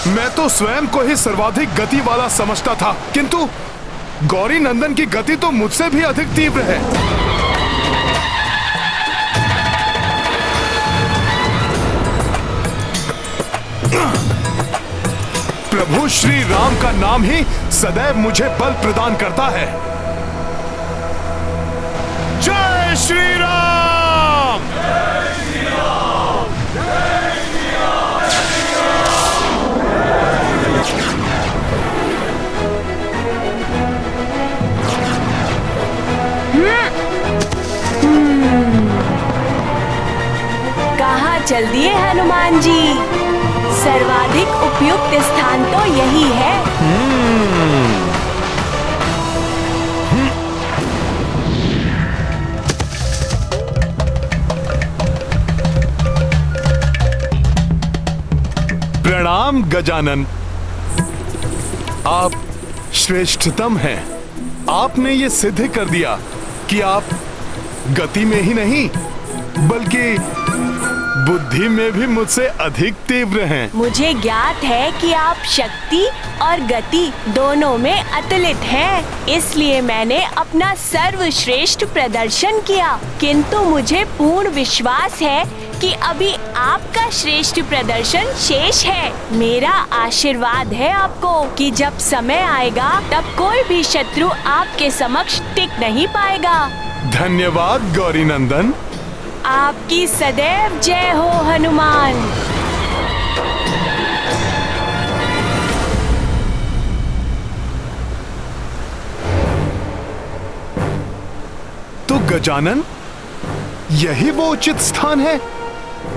मैं तो स्वयं को ही सर्वाधिक गति वाला समझता था, किंतु गौरी नंदन की गति तो मुझसे भी अधिक तीव्र है। प्रभु श्री राम का नाम ही सदैव मुझे बल प्रदान करता है। जय श्री राम! जय श्री राम! जय श्री राम! कहाँ चल दिए हनुमान जी? सर्वाधिक उपयुक्त स्थान तो यही है। प्रणाम गजानन, आप श्रेष्ठतम हैं। आपने ये सिद्ध कर दिया कि आप गति में ही नहीं बल्कि बुद्धि में भी मुझसे अधिक तीव्र हैं। मुझे ज्ञात है कि आप शक्ति और गति दोनों में अतुलित हैं, इसलिए मैंने अपना सर्वश्रेष्ठ प्रदर्शन किया। किंतु मुझे पूर्ण विश्वास है कि अभी आपका श्रेष्ठ प्रदर्शन शेष है। मेरा आशीर्वाद है आपको कि जब समय आएगा तब कोई भी शत्रु आपके समक्ष टिक नहीं पाएगा। धन्यवाद गौरी नंदन। आपकी सदैव जय हो हनुमान। तो गजानन, यही वो उचित स्थान है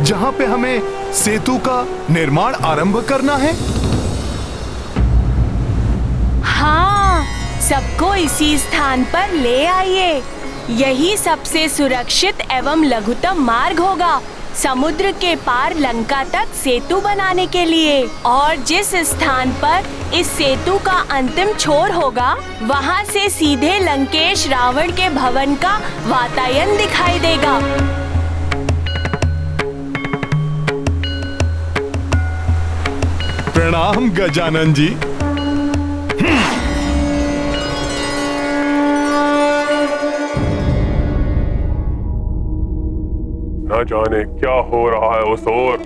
जहां पे हमें सेतु का निर्माण आरंभ करना है? हाँ, सबको इसी स्थान पर ले आइए। यही सबसे सुरक्षित एवं लघुतम मार्ग होगा समुद्र के पार लंका तक सेतु बनाने के लिए। और जिस स्थान पर इस सेतु का अंतिम छोर होगा, वहाँ से सीधे लंकेश रावण के भवन का वातायन दिखाई देगा। प्रणाम गजानन जी। न जाने क्या हो रहा है उस ओर।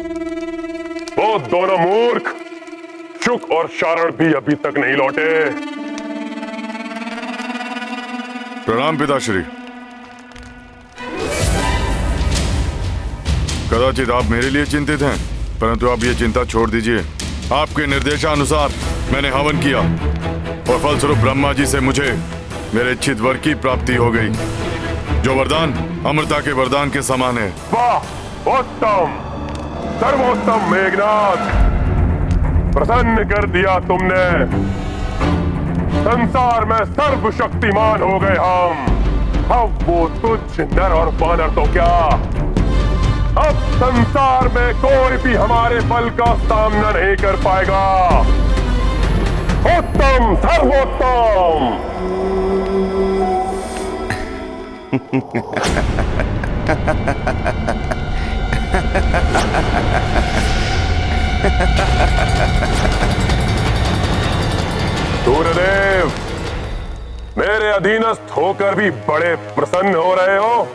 वो दोनों मूर्ख शुक और शारण भी अभी तक नहीं लौटे। प्रणाम पिताश्री। कदाचित आप मेरे लिए चिंतित हैं, परंतु आप ये चिंता छोड़ दीजिए। आपके निर्देशानुसार मैंने हवन किया और फलस्वरूप ब्रह्मा जी से मुझे मेरे इच्छित वर की प्राप्ति हो गई, जो वरदान अमृता के वरदान के समान है। वाह, उत्तम, सर्वोत्तम मेघनाथ, प्रसन्न कर दिया तुमने। संसार में सर्वशक्तिमान हो गए हम। अब वो तुच्छ नर और वानर तो क्या, अब संसार में कोई भी हमारे बल का सामना नहीं कर पाएगा। उत्तम, सर्वोत्तम। सूर्यदेव, मेरे अधीनस्थ होकर भी बड़े प्रसन्न हो रहे हो,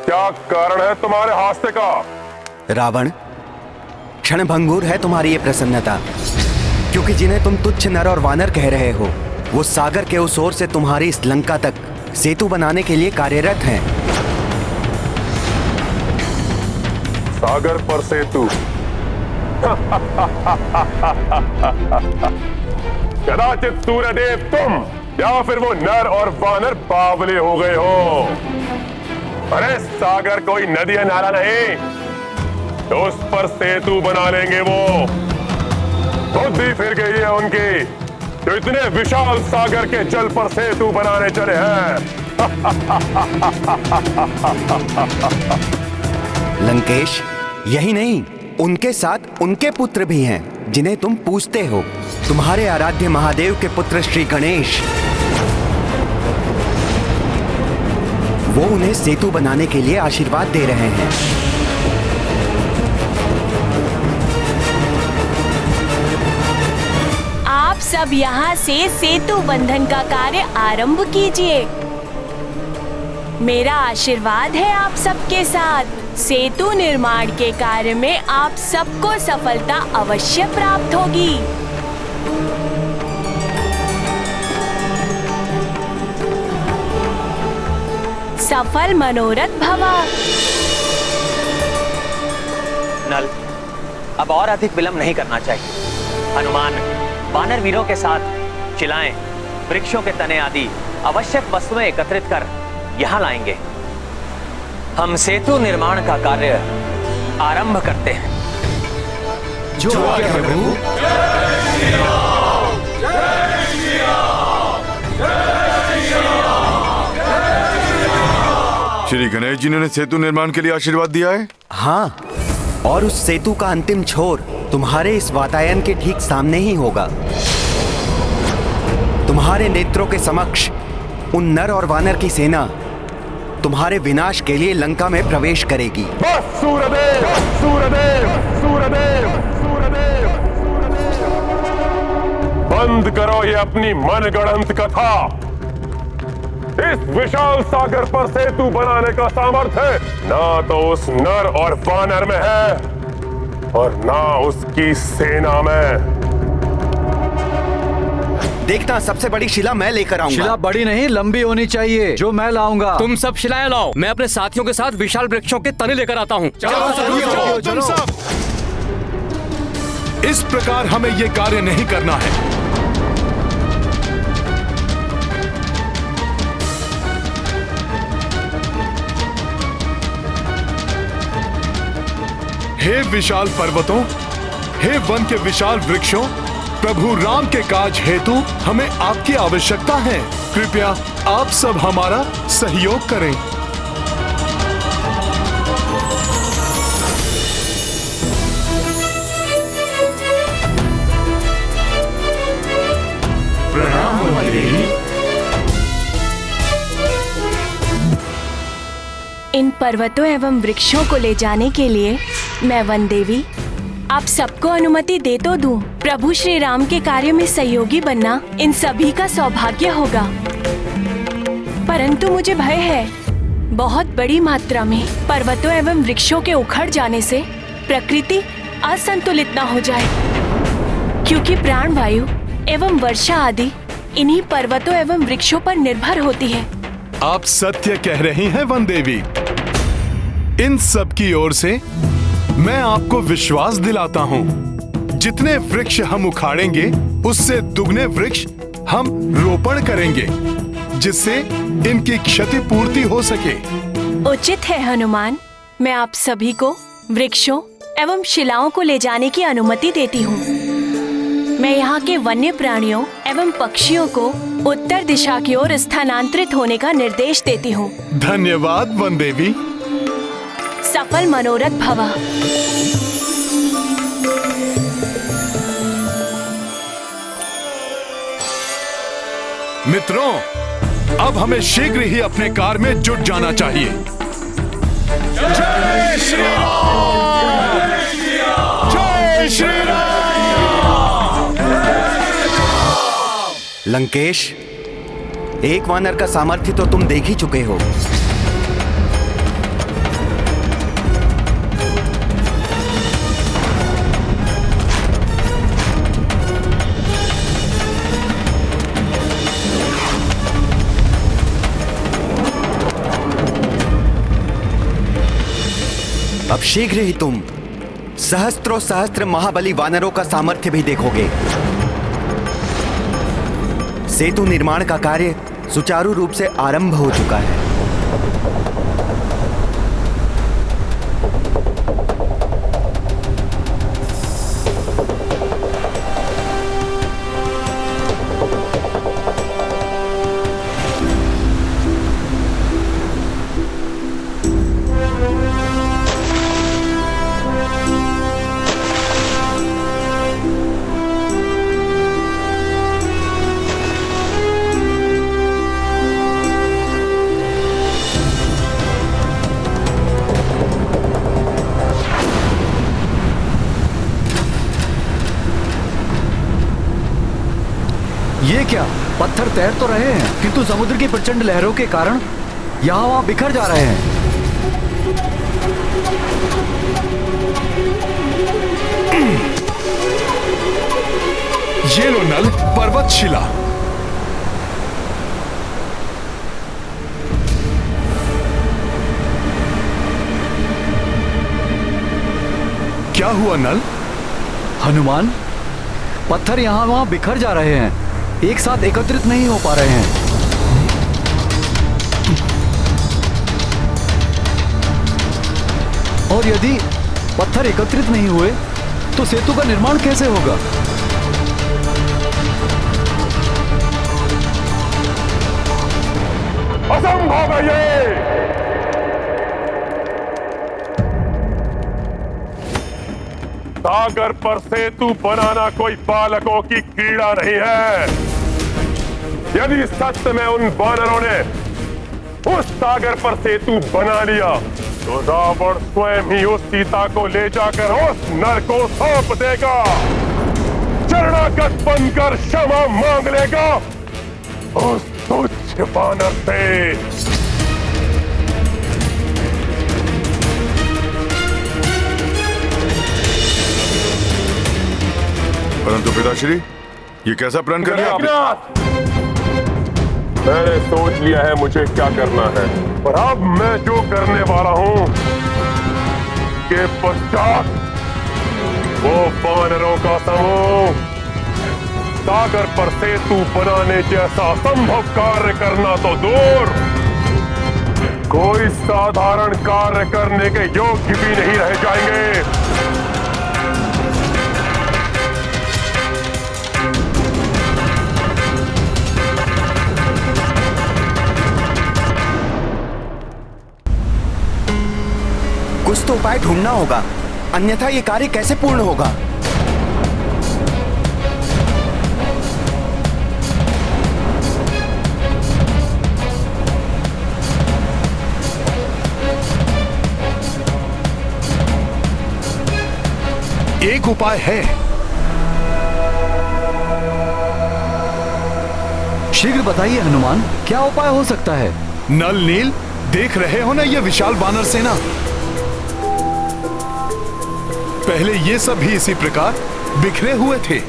क्या कारण है तुम्हारे हास्य का? रावण, क्षणभंगुर है तुम्हारी ये प्रसन्नता, क्योंकि जिन्हें तुम तुच्छ नर और वानर कह रहे हो, वो सागर के उस ओर से तुम्हारी इस लंका तक सेतु बनाने के लिए कार्यरत हैं। सागर पर सेतु? कदाचित सूर्यदेव तुम या फिर वो नर और वानर बावले हो गए हो। अरे सागर कोई नदी या नाला नहीं, तो उस पर सेतु बना लेंगे वो। बुद्धि फिर गई है उनकी, जो इतने विशाल सागर के जल पर सेतु बनाने चले हैं। लंकेश, यही नहीं, उनके साथ उनके पुत्र भी हैं, जिन्हें तुम पूजते हो। तुम्हारे आराध्य महादेव के पुत्र श्री गणेश, वो उन्हें सेतु बनाने के लिए आशीर्वाद दे रहे हैं। सब यहाँ से सेतु बंधन का कार्य आरंभ कीजिए। मेरा आशीर्वाद है आप सबके साथ। सेतु निर्माण के कार्य में आप सबको सफलता अवश्य प्राप्त होगी। सफल मनोरथ भवा। नल, अब और अधिक विलंब नहीं करना चाहिए। हनुमान वानर वीरों के साथ शिलाएं, वृक्षों के तने आदि आवश्यक वस्तुएं एकत्रित कर यहाँ लाएंगे। हम सेतु निर्माण का कार्य आरंभ करते हैं। जो आज्ञा प्रभु। श्री गणेश जी ने सेतु निर्माण के लिए आशीर्वाद दिया है। हाँ, और उस सेतु का अंतिम छोर तुम्हारे इस वातायन के ठीक सामने ही होगा। तुम्हारे नेत्रों के समक्ष उन नर और वानर की सेना तुम्हारे विनाश के लिए लंका में प्रवेश करेगी। बस सूर्यदेव, सूर्यदेव, सूर्यदेव, सूर्यदेव, बंद करो ये अपनी मनगढ़ंत कथा। इस विशाल सागर पर सेतु बनाने का सामर्थ्य ना तो उस नर और वानर में है और ना उसकी सेना में। देखना, सबसे बड़ी शिला मैं लेकर आऊंगा। शिला बड़ी नहीं, लंबी होनी चाहिए, जो मैं लाऊंगा। तुम सब शिलाएं लाओ, मैं अपने साथियों के साथ विशाल वृक्षों के तने लेकर आता हूँ। चलो तुम सब। इस प्रकार हमें ये कार्य नहीं करना है। हे विशाल पर्वतों, हे वन के विशाल वृक्षों, प्रभु राम के काज हेतु हमें आपकी आवश्यकता है। कृपया आप सब हमारा सहयोग करें। प्रणाम वनदेवी। इन पर्वतों एवं वृक्षों को ले जाने के लिए मैं वनदेवी आप सबको अनुमति दे तो दूं। प्रभु श्री राम के कार्य में सहयोगी बनना इन सभी का सौभाग्य होगा, परंतु मुझे भय है बहुत बड़ी मात्रा में पर्वतों एवं वृक्षों के उखड़ जाने से प्रकृति असंतुलित न हो जाए, क्योंकि प्राणवायु एवं वर्षा आदि इन्हीं पर्वतों एवं वृक्षों पर निर्भर होती है। आप सत्य कह रही हैं वनदेवी। इन सब की ओर से मैं आपको विश्वास दिलाता हूँ, जितने वृक्ष हम उखाड़ेंगे उससे दुगने वृक्ष हम रोपण करेंगे, जिससे इनकी क्षति पूर्ति हो सके। उचित है हनुमान, मैं आप सभी को वृक्षों एवं शिलाओं को ले जाने की अनुमति देती हूँ। मैं यहाँ के वन्य प्राणियों एवं पक्षियों को उत्तर दिशा की ओर स्थानांतरित होने का निर्देश देती हूँ। धन्यवाद वनदेवी। सफल मनोरथ भवा। मित्रों, अब हमें शीघ्र ही अपने कार्य में जुट जाना चाहिए। जय श्री राम! जय श्री राम! लंकेश, एक वानर का सामर्थ्य तो तुम देख ही चुके हो। अब शीघ्र ही तुम सहस्त्रों सहस्त्र महाबली वानरों का सामर्थ्य भी देखोगे। सेतु निर्माण का कार्य सुचारू रूप से आरंभ हो चुका है। तैर तो रहे हैं, किंतु समुद्र की प्रचंड लहरों के कारण यहाँ वहाँ बिखर जा रहे हैं। ये लो नल, पर्वत शिला। क्या हुआ नल? हनुमान, पत्थर यहाँ वहाँ बिखर जा रहे हैं, एक साथ एकत्रित नहीं हो पा रहे हैं। और यदि पत्थर एकत्रित नहीं हुए तो सेतु का निर्माण कैसे होगा? असंभव है ये। सागर पर सेतु बनाना कोई बालकों की क्रीड़ा नहीं है। यदि सच में उन वानरों ने उस सागर पर सेतु बना लिया तो रावण स्वयं ही उस सीता को ले जाकर उस नर को सौंप देगा, शरणागत बनकर क्षमा मांग लेगा उस तुच्छ वानर से। परंतु पिताश्री, ये कैसा प्रण कर लिया आपने? मैंने सोच लिया है मुझे क्या करना है, और अब मैं जो करने वाला हूं के पश्चात वो वानरों का समूह सागर पर सेतु बनाने जैसा असंभव कार्य करना तो दूर, कोई साधारण कार्य करने के योग्य भी नहीं रह जाएंगे। कुछ तो उपाय ढूंढना होगा, अन्यथा ये कार्य कैसे पूर्ण होगा? एक उपाय है। शीघ्र बताइए हनुमान, क्या उपाय हो सकता है? नल नील, देख रहे हो ना ये विशाल वानर सेना? पहले ये सब भी इसी प्रकार बिखरे हुए थे,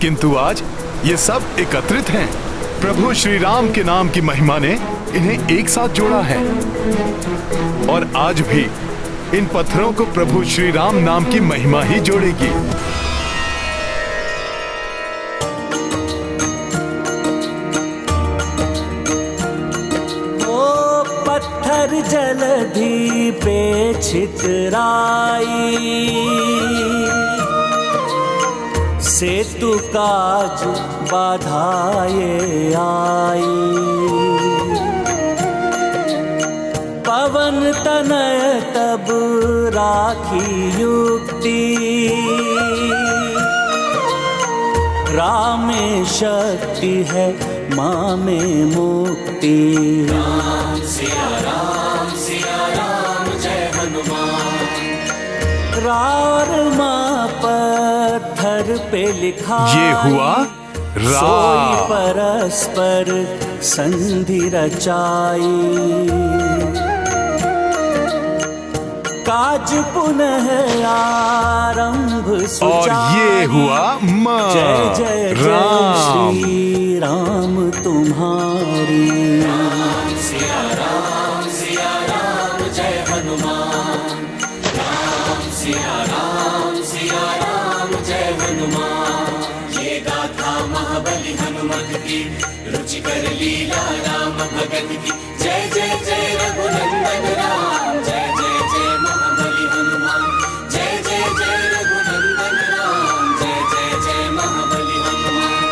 किंतु आज ये सब एकत्रित हैं। प्रभु श्री राम के नाम की महिमा ने इन्हें एक साथ जोड़ा है, और आज भी इन पत्थरों को प्रभु श्री राम नाम की महिमा ही जोड़ेगी। पत्थर जलधि पे छितराई, सेतु काज बाधाए आई। पवन तनय तब राखी युक्ति, राम में शक्ति है माँ में मुक्ति। राम सिया राम जय हनुमान। रार माँ पत्थर पे लिखा, ये हुआ सोई परस्पर संधि रचाई। काज पुनः आरंभ और ये हुआ माँ। जय जय जय श्री राम तुम्हारी। राम सिया राम जय हनुमान। राम सिया राम जय हनुमान। ये गाथा महाबली हनुमत की, रुचिकर लीला राम भगत की। जय जय जय रघुनंदन राम, जय जय जय महाबली हनुमान। जय जय जय रघुनंदन राम, जय जय जय महाबली हनुमान।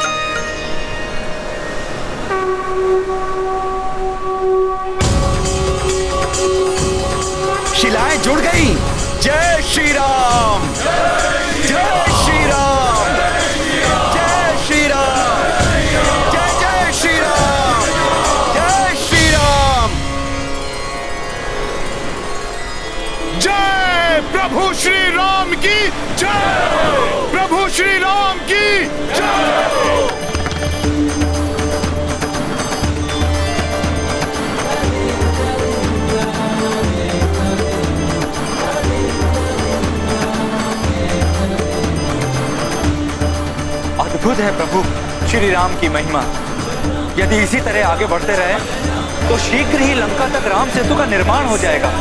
शिलाएं जुड़ गई। जय श्री राम, जय श्री राम, जय श्री राम, जय जय श्री राम, जय श्री राम। जय प्रभु श्री राम की जय, प्रभु श्री राम की जय। अद्भुत है प्रभु श्री राम की महिमा। यदि इसी तरह आगे बढ़ते रहे तो शीघ्र ही लंका तक राम सेतु का निर्माण हो जाएगा।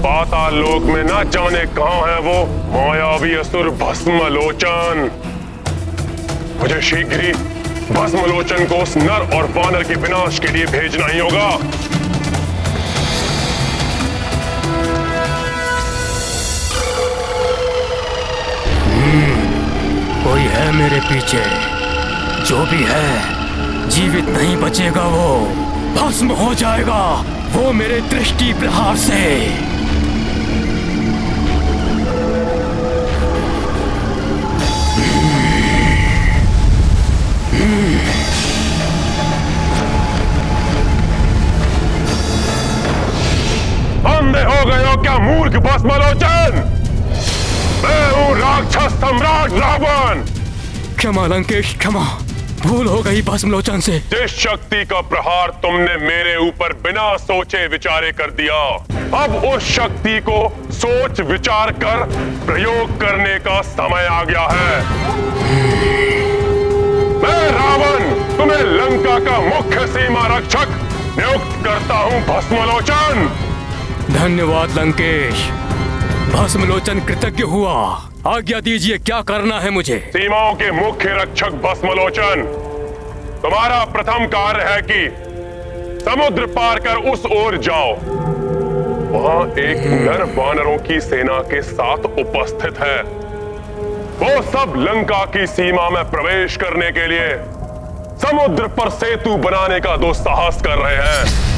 पाताल लोक में ना जाने कहां है वो मायावी असुर भस्मलोचन। मुझे शीघ्र ही भस्मलोचन को उस नर और वानर के विनाश के लिए भेजना ही होगा। कोई है मेरे पीछे, जो भी है जीवित नहीं बचेगा, वो भस्म हो जाएगा, वो मेरे दृष्टि प्रहार से। अंधे हो गए हो क्या मूर्ख भस्मलोचन? मैं हूं राक्षस सम्राट रावण। क्षमा लंकेश, क्षमा, भूल हो गई भस्मलोचन से। जिस शक्ति का प्रहार तुमने मेरे ऊपर बिना सोचे विचारे कर दिया, अब उस शक्ति को सोच विचार कर प्रयोग करने का समय आ गया है। मैं रावण तुम्हें लंका का मुख्य सीमा रक्षक नियुक्त करता हूं भस्मलोचन। धन्यवाद लंकेश, भस्मलोचन कृतज्ञ हुआ। आज्ञा दीजिए, क्या करना है मुझे? सीमाओं के मुख्य रक्षक भस्मलोचन, तुम्हारा प्रथम कार्य है कि समुद्र पार कर उस ओर जाओ। वहां एक नर वानरों की सेना के साथ उपस्थित है। वो सब लंका की सीमा में प्रवेश करने के लिए समुद्र पर सेतु बनाने का दुस्साहस कर रहे हैं।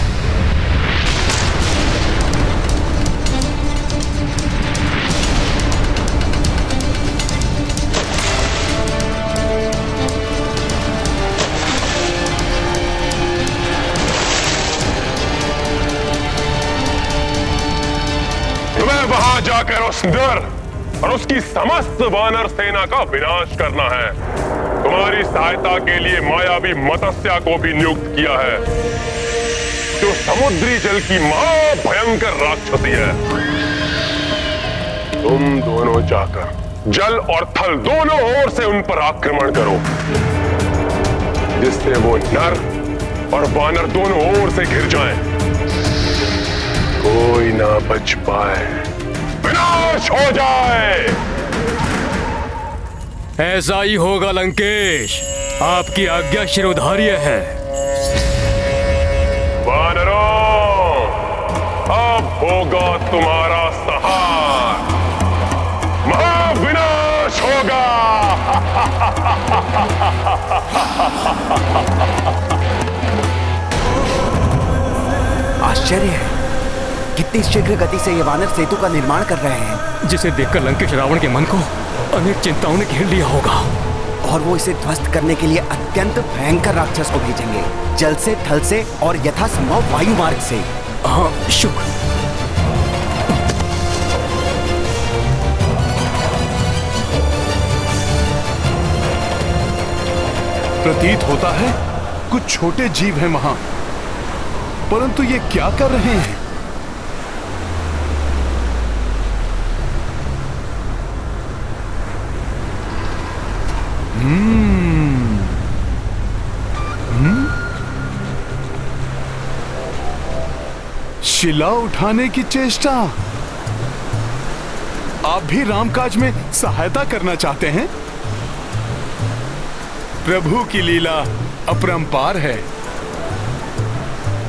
वहां जाकर उस नर और उसकी समस्त वानर सेना का विनाश करना है। तुम्हारी सहायता के लिए मायावी मत्स्या को भी नियुक्त किया है, जो समुद्री जल की महा भयंकर राक्षसी है। तुम दोनों जाकर जल और थल दोनों ओर से उन पर आक्रमण करो, जिससे वो नर और वानर दोनों ओर से घिर जाएं। कोई ना बच पाए, विनाश हो जाए। ऐसा ही होगा लंकेश, आपकी आज्ञा शिरोधार्य है। वानरों, अब होगा तुम्हारा संहार, महाविनाश होगा। आश्चर्य है, कितनी शीघ्र गति से ये वानर सेतु का निर्माण कर रहे हैं, जिसे देखकर लंकेश रावण के मन को अनेक चिंताओं ने घेर लिया होगा। और वो इसे ध्वस्त करने के लिए अत्यंत भयंकर राक्षस को भेजेंगे, जल से, थल से और यथासंभव वायु मार्ग से। हाँ, शुक्र। प्रतीत होता है कुछ छोटे जीव हैं वहां, परंतु ये क्या कर रहे हैं? शिला उठाने की चेष्टा। आप भी रामकाज में सहायता करना चाहते हैं? प्रभु की लीला अपरंपार है,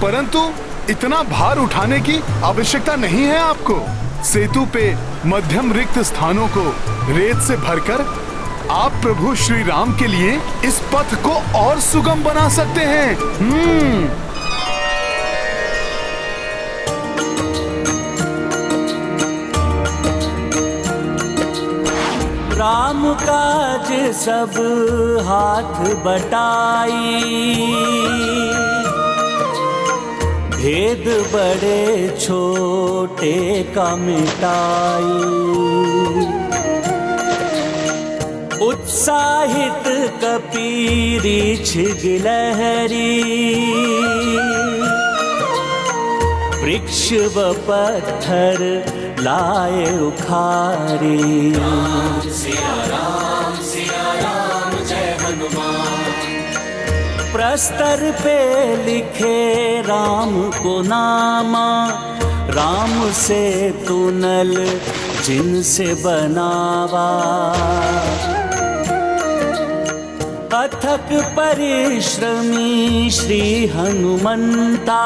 परंतु इतना भार उठाने की आवश्यकता नहीं है आपको। सेतु पे मध्यम रिक्त स्थानों को रेत से भरकर आप प्रभु श्री राम के लिए इस पथ को और सुगम बना सकते हैं। राम काज सब हाथ बटाई, भेद बड़े छोटे का मिटाई। उत्साहित कपीरीछ गिलहरी, वृक्ष व पत्थर लाए उखारी। सिया राम जय हनुमान। प्रस्तर पे लिखे राम को नामा, राम से तुनल जिनसे बनावा। अथक परिश्रमी श्री हनुमंता,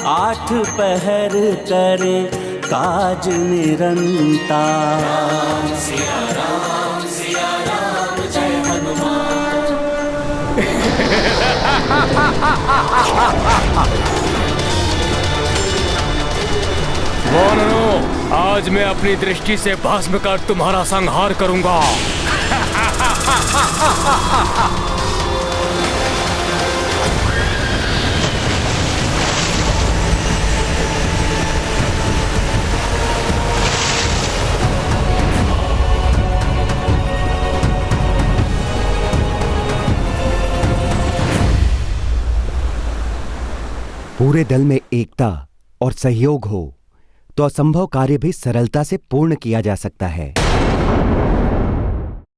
8 पहर करे काज निरंता। सिया राम जय हनुमान। वानरों, आज मैं अपनी दृष्टि से भस्म कर तुम्हारा संहार करूंगा। पूरे दल में एकता और सहयोग हो तो असंभव कार्य भी सरलता से पूर्ण किया जा सकता है।